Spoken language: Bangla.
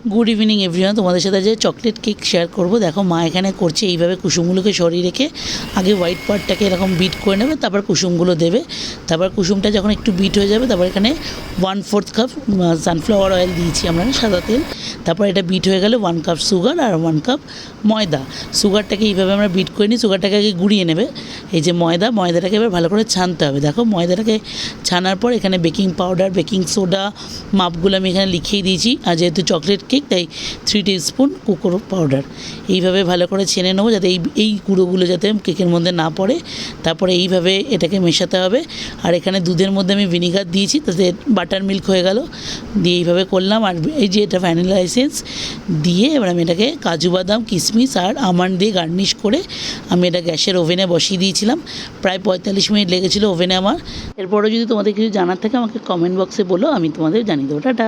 গুড ইভিনিং এভরিওয়ান, তোমাদের সাথে যে চকলেট কেক শেয়ার করব। দেখো মা এখানে করছে এইভাবে কুসুমগুলোকে সরিয়ে রেখে আগে হোয়াইট পার্টটাকে এরকম বিট করে নেবে, তারপর কুসুমগুলো দেবে। তারপর কুসুমটা যখন একটু বিট হয়ে যাবে তারপর এখানে 1/4 কাপ সানফ্লাওয়ার অয়েল দিয়েছি আমরা, সাদা তেল। তারপর এটা বিট হয়ে গেলে 1 কাপ সুগার আর 1 কাপ ময়দা। সুগারটাকে এইভাবে আমরা বিট করে নিই, সুগারটাকে আগে গুঁড়িয়ে নেবে। এই যে ময়দাটাকে এবার ভালো করে ছানতে হবে। দেখো ময়দাটাকে ছানার পর এখানে বেকিং পাউডার, বেকিং সোডা মাপগুলো আমি এখানে লিখিয়ে দিয়েছি। আর যেহেতু চকলেট কেক তাই 3 টিস্পুন কোকো পাউডার। এইভাবে ভালো করে ছেনে নেবো যাতে এই গুঁড়োগুলো যাতে কেকের মধ্যে না পড়ে। তারপরে এইভাবে এটাকে মেশাতে হবে। আর এখানে দুধের মধ্যে আমি ভিনিগার দিয়েছি, তাতে বাটার মিল্ক হয়ে গেল। দিয়ে এইভাবে করলাম। আর এই যে এটা ভ্যানিলা এসেন্স দিয়ে এবার আমি এটাকে কাজু বাদাম, কিশমিশ আর আমন্ড দিয়ে গার্নিশ করে আমি এটা গ্যাসের ওভেনে বসিয়ে দিয়েছিলাম। প্রায় 45 মিনিট লেগেছিলো ওভেনে আমার। এরপরে যদি তোমাদের কিছু জানার থাকে আমাকে কমেন্ট বক্সে বলো, আমি তোমাদের জানিয়ে দেবো। টাটা।